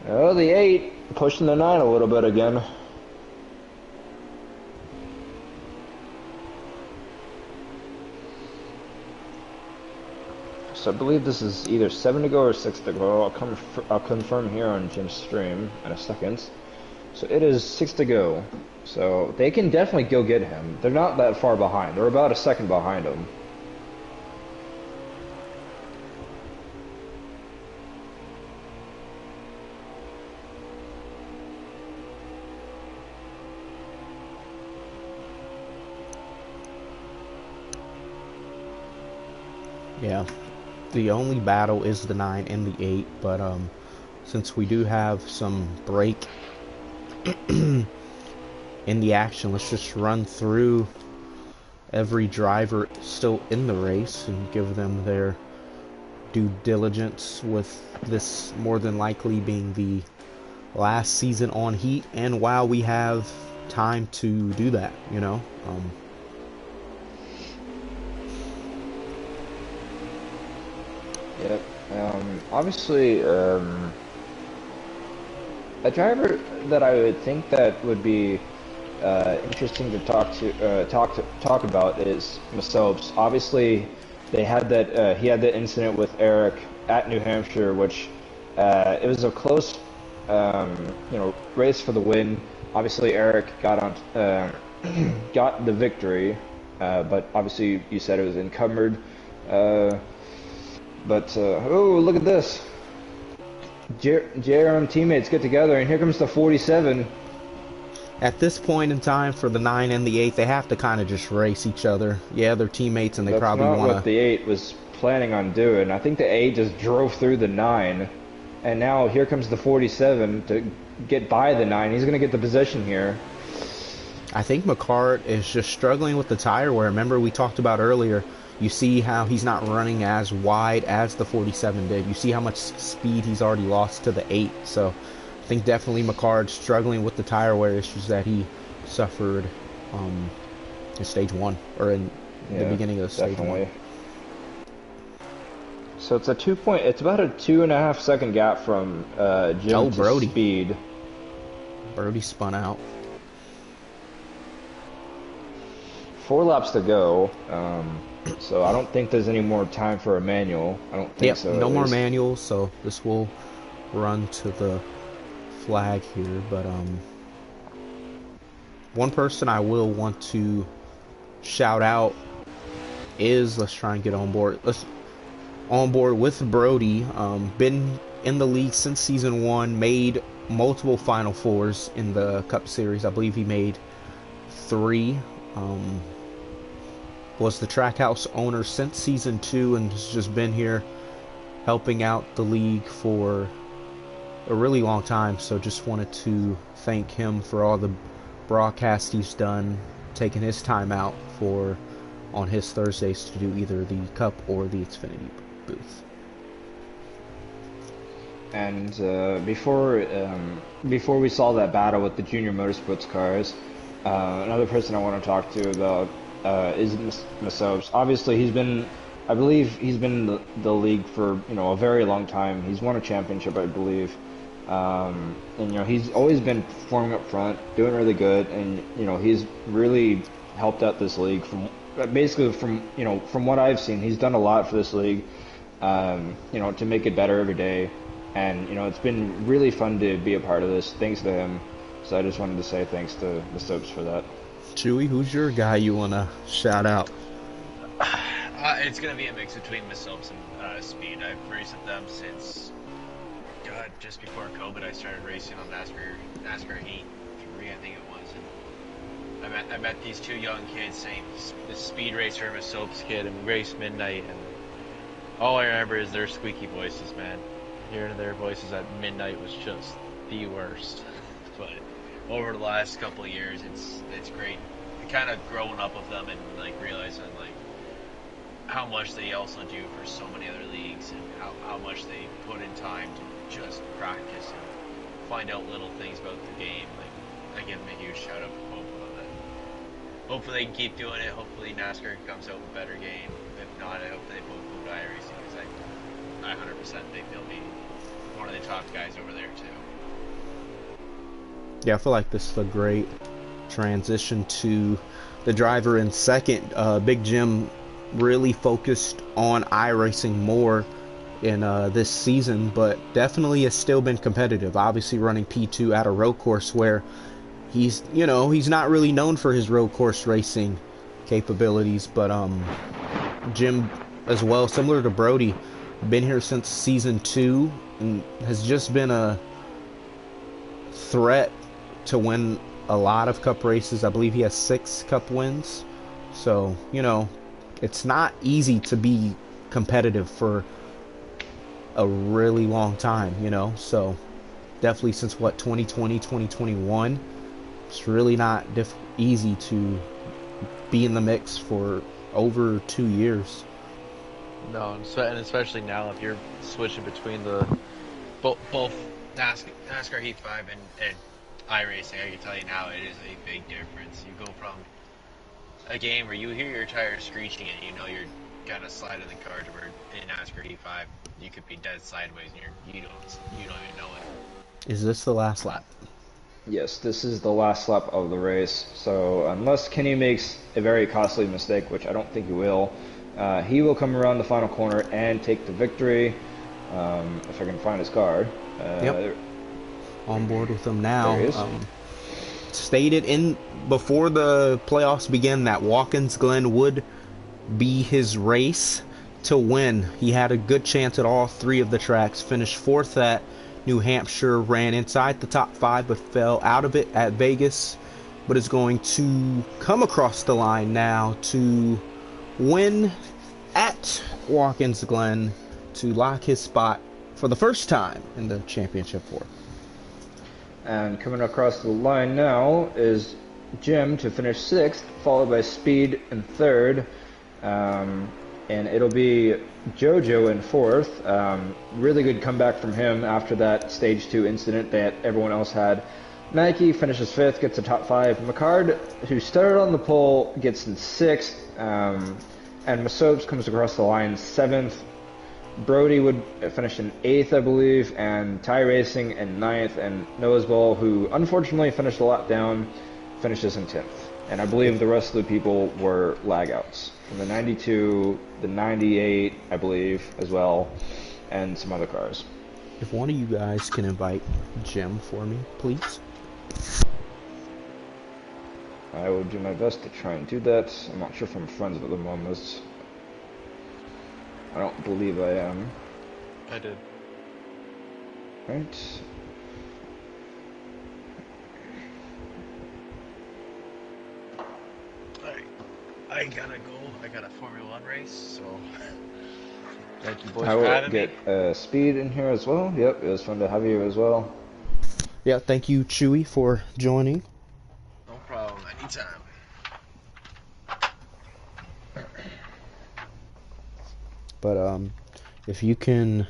Oh, the 8 pushing the 9 a little bit again. So I believe this is either 7 to go or 6 to go. I'll confirm here on Jim's stream in a second. So it is 6 to go. So they can definitely go get him. They're not that far behind. They're about a second behind him. Yeah. The only battle is the 9 and the 8, but since we do have some break in the action, let's just run through every driver still in the race and give them their due diligence, with this more than likely being the last season on Heat, and while we have time to do that, Yep. Obviously, a driver that I would think that would be interesting to talk about is masopes. Obviously, they had that he had that incident with Eric at New Hampshire, which it was a close race for the win. Obviously, Eric got on got the victory, but obviously you said it was encumbered. But oh, look at this. JRM teammates get together, and here comes the 47. At this point in time, for the 9 and the 8, they have to kind of just race each other. Yeah, they're teammates, and they probably want to... That's not what the 8 was planning on doing. I think the 8 just drove through the 9, and now here comes the 47 to get by the 9. He's going to get the position here. I think McCart is just struggling with the tire wear. Remember, we talked about earlier, you see how he's not running as wide as the 47 did. You see how much speed he's already lost to the 8. So I think definitely McCart's struggling with the tire wear issues that he suffered in stage 1, or in the beginning of stage 1. So it's it's about a 2.5 second gap from Jim to speed. Brody spun out. 4 laps to go. So I don't think there's any more time for a manual. I don't think so. No more manuals, so this will run to the flag here. But one person I will want to shout out is, let's try and get on board. On board with Brody. Been in the league since season 1. Made multiple Final Fours in the Cup Series. I believe he made 3. was the Trackhouse owner since season 2 and has just been here helping out the league for a really long time. So just wanted to thank him for all the broadcast he's done, taking his time out for on his Thursdays to do either the Cup or the Xfinity booth. And before we saw that battle with the junior motorsports cars, another person I want to talk to about is masopes. Obviously, I believe he's been in the league for a very long time. He's won a championship, I believe, and he's always been performing up front, doing really good, and he's really helped out this league from what I've seen. He's done a lot for this league, to make it better every day. And, it's been really fun to be a part of this, thanks to him. So I just wanted to say thanks to the Soaps for that. Chewy, who's your guy you want to shout out? It's going to be a mix between Masopes and Speed. I've raced with them since, just before COVID. I started racing on NASCAR Heat 3, I think it was. And I met these two young kids, saying this Speed racer and Masopes kid, and we raced midnight. And all I remember is their squeaky voices, man. Hearing their voices at midnight was just the worst. But over the last couple of years, it's great. Kind of growing up with them and realizing how much they also do for so many other leagues, and how much they put in time to just practice and find out little things about the game. I give them a huge shout out for both of them. Hopefully they can keep doing it. Hopefully NASCAR comes out with a better game. If not, I hope they both move to iRacing, because I 100% think they'll be one of the top guys over there too. Yeah, I feel like this is a great transition to the driver in second. Big Jim really focused on iRacing more in this season, but definitely has still been competitive. Obviously running P2 at a road course where he's not really known for his road course racing capabilities, but Jim as well, similar to Brody, been here since season 2 and has just been a threat to win a lot of Cup races. I believe he has 6 Cup wins. So, it's not easy to be competitive for a really long time, So, definitely since 2020, 2021, it's really not easy to be in the mix for over 2 years. No, and especially now if you're switching between the both NASCAR Heat 5 and iRacing, I can tell you now it is a big difference. You go from a game where you hear your tires screeching and you're gonna slide in the car, to where in NASCAR Heat 5 you could be dead sideways and you don't even know it. Is this the last lap? Yes, this is the last lap of the race. So unless Kenny makes a very costly mistake, which I don't think he will come around the final corner and take the victory. If I can find his card. Yep. On board with him now. There he is. Stated before the playoffs began that Watkins Glen would be his race to win. He had a good chance at all 3 of the tracks. Finished 4th at New Hampshire, ran inside the top 5 but fell out of it at Vegas, but is going to come across the line now to win at Watkins Glen to lock his spot for the first time in the championship 4. And coming across the line now is Jim to finish 6th, followed by Speed in 3rd. And it'll be JoJo in 4th. Really good comeback from him after that stage 2 incident that everyone else had. Nike finishes 5th, gets the top 5. McCard, who started on the pole, gets in 6th. And Masopes comes across the line 7th. Brody would finish in 8th, I believe, and Ty Racing in 9th, and Noah's Ball, who unfortunately finished a lap down, finishes in 10th. And I believe the rest of the people were lag-outs from the 92, the 98, I believe, as well, and some other cars. If one of you guys can invite Jim for me, please. I will do my best to try and do that. I'm not sure if I'm friends with him on this. I don't believe I am. I did. Right. Alright. I gotta go. I got a Formula One race, so thank you boys I for will having me. get Speed in here as well. Yep, it was fun to have you as well. Yeah, thank you, Chewy, for joining. No problem. Anytime. But if you can,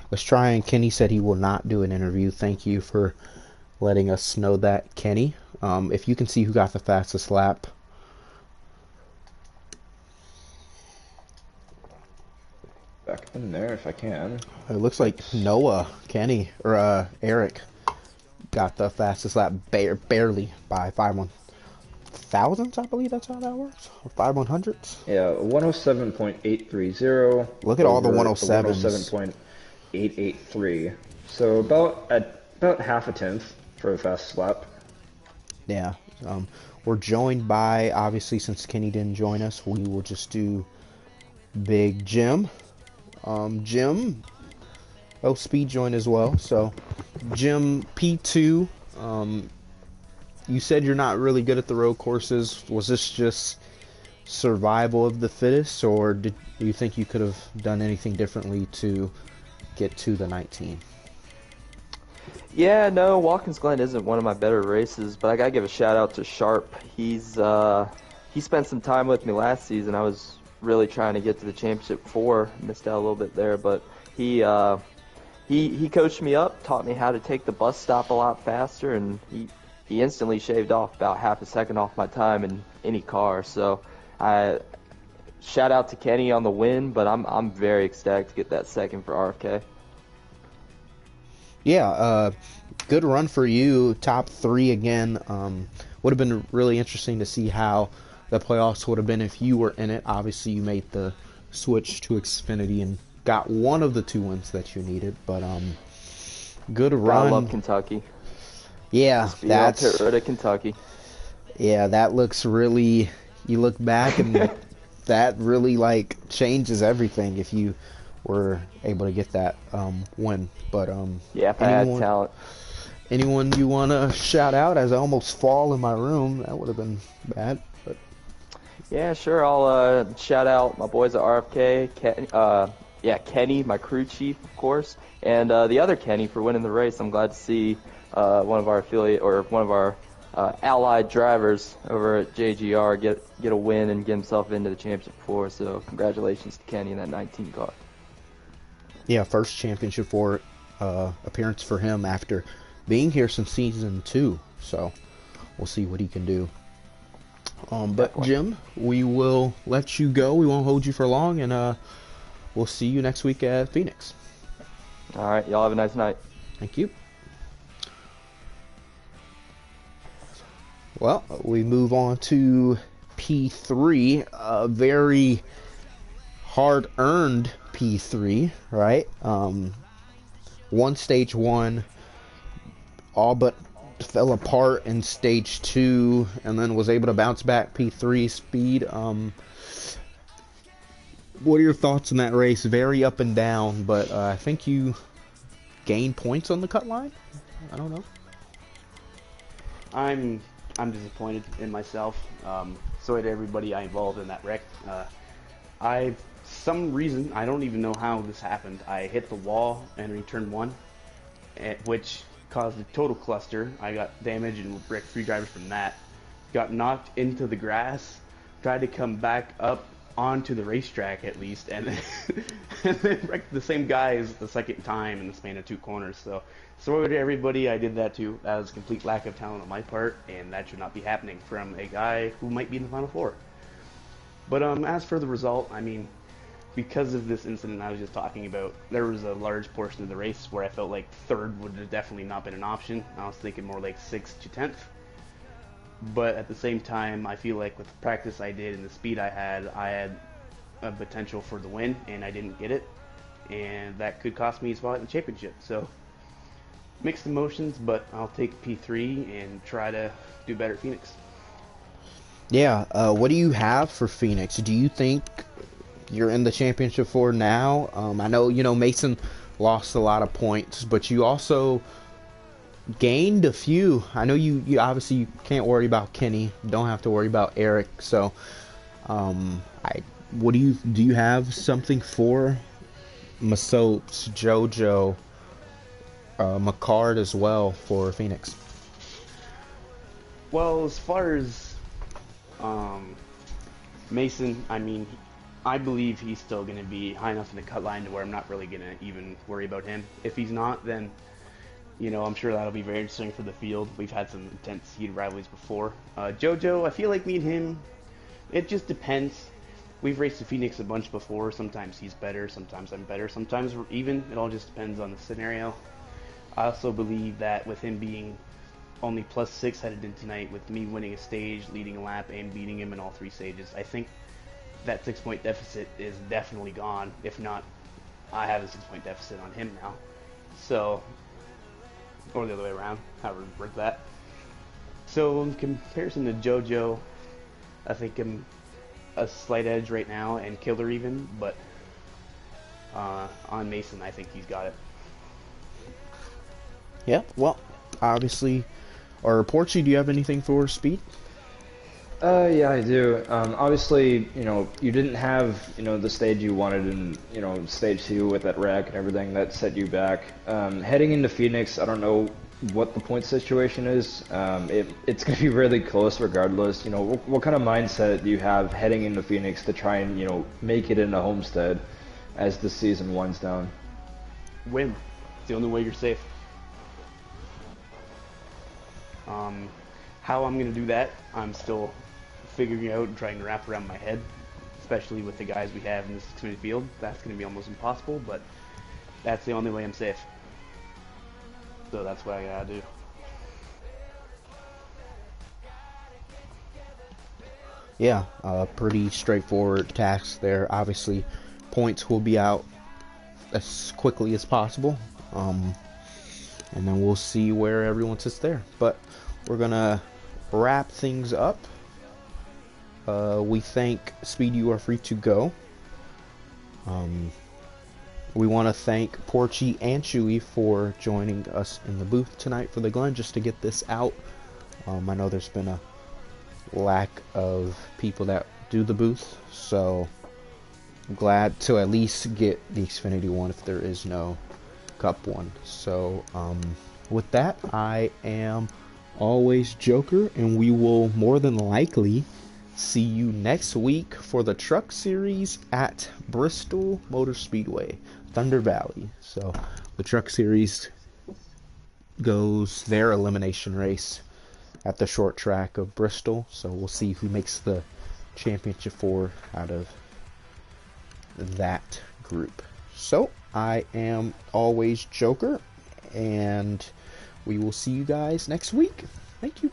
let's try. And Kenny said he will not do an interview. Thank you for letting us know that, Kenny. If you can see who got the fastest lap. Back in there if I can. It looks like Noah, Kenny, or Eric got the fastest lap barely by 5/1000ths, I believe that's how that works. Or 5/100ths. Yeah, 107.830. Look at all the over 107s. 107.883. So about half a tenth for the fastest lap. Yeah. We're joined by, obviously, since Kenny didn't join us, we will just do Big Jim. Jim, Speed joined as well. So, Jim, P2, you said you're not really good at the road courses. Was this just survival of the fittest, or do you think you could have done anything differently to get to the 19? Yeah, no, Watkins Glen isn't one of my better races, but I gotta give a shout out to Sharp. He spent some time with me last season. I was really trying to get to the championship 4, missed out a little bit there, but he coached me up, taught me how to take the bus stop a lot faster, and he instantly shaved off about half a second off my time in any car. So shout out to Kenny on the win, but I'm very ecstatic to get that second for RFK. Yeah, good run for you. Top 3 again. Would have been really interesting to see how the playoffs would have been if you were in it. Obviously, you made the switch to Xfinity and got one of the 2 wins that you needed. But good run. I love Kentucky. Yeah, that's pit road at Kentucky. Yeah, that looks really. You look back and that really changes everything if you were able to get that win. But yeah, if I had talent. Anyone you want to shout out? As I almost fall in my room, that would have been bad. But yeah, sure. I'll shout out my boys at RFK. Kenny, my crew chief, of course, and the other Kenny for winning the race. I'm glad to see one of our affiliate or one of our allied drivers over at JGR get a win and get himself into the championship 4. So congratulations to Kenny in that 19 car. Yeah, first championship 4 appearance for him after being here since season 2. So we'll see what he can do. But Jim, we will let you go. We won't hold you for long, and we'll see you next week at Phoenix. All right, y'all have a nice night. Thank you. Well, we move on to P3, a very hard-earned P3, right? Won stage 1, all but fell apart in stage 2, and then was able to bounce back P3 speed. What are your thoughts on that race? Very up and down, but I think you gained points on the cut line. I don't know. I'm disappointed in myself. So did everybody I involved in that wreck. Some reason, I don't even know how this happened. I hit the wall entering turn 1, which caused a total cluster. I got damaged and wrecked 3 drivers from that. Got knocked into the grass, tried to come back up onto the racetrack at least, and then wrecked the same guys the second time in the span of 2 corners. So sorry to everybody I did that to. That was a complete lack of talent on my part, and that should not be happening from a guy who might be in the Final Four. But as for the result, I mean, because of this incident I was just talking about, there was a large portion of the race where I felt like 3rd would have definitely not been an option. I was thinking more like 6th to 10th. But at the same time, I feel like with the practice I did and the speed I had a potential for the win, and I didn't get it. And that could cost me a spot in the championship. So, mixed emotions, but I'll take P3 and try to do better at Phoenix. Yeah, what do you have for Phoenix? Do you think you're in the championship 4 now? I know, Mason lost a lot of points, but you also gained a few. I know you obviously can't worry about Kenny. Don't have to worry about Eric. So What do you have something for Masopes, JoJo, McCard as well for Phoenix? Well, as far as Mason, I mean, I believe he's still going to be high enough in the cut line to where I'm not really going to even worry about him. If he's not, then, I'm sure that'll be very interesting for the field. We've had some intense heated rivalries before. JoJo, I feel like me and him, it just depends. We've raced the Phoenix a bunch before. Sometimes he's better, sometimes I'm better, sometimes we're even. It all just depends on the scenario. I also believe that with him being only +6 headed in tonight, with me winning a stage, leading a lap, and beating him in all 3 stages, I think that 6-point deficit is definitely gone. If not, I have a 6-point deficit on him now. So, or the other way around, however you word that. So in comparison to JoJo, I think I'm a slight edge right now, and Killer even, but on Mason, I think he's got it. Yeah, well, obviously, or Porchy, do you have anything for Speed? Yeah, I do. Obviously, you didn't have, the stage you wanted in, stage 2 with that wreck and everything that set you back. Heading into Phoenix, I don't know what the point situation is. It's going to be really close regardless. What kind of mindset do you have heading into Phoenix to try and, make it into Homestead as the season winds down? Win. It's the only way you're safe. How I'm going to do that, I'm still figuring out and trying to wrap around my head, especially with the guys we have in this Xfinity field. That's going to be almost impossible, but that's the only way I'm safe. So that's what I gotta do. Yeah, pretty straightforward task there. Obviously, points will be out as quickly as possible, and then we'll see where everyone sits there. But we're gonna wrap things up. We thank Speed, you are free to go. We want to thank Porchy and Chewy for joining us in the booth tonight for the Glen, just to get this out. I know there's been a lack of people that do the booth, so I'm glad to at least get the Xfinity one if there is no Cup one. So with that, I am AlwaysJokerr, and we will more than likely see you next week for the Truck Series at Bristol Motor Speedway, Thunder Valley. So the Truck Series goes their elimination race at the short track of Bristol. So we'll see who makes the championship 4 out of that group. So I am AlwaysJokerr, and we will see you guys next week. Thank you.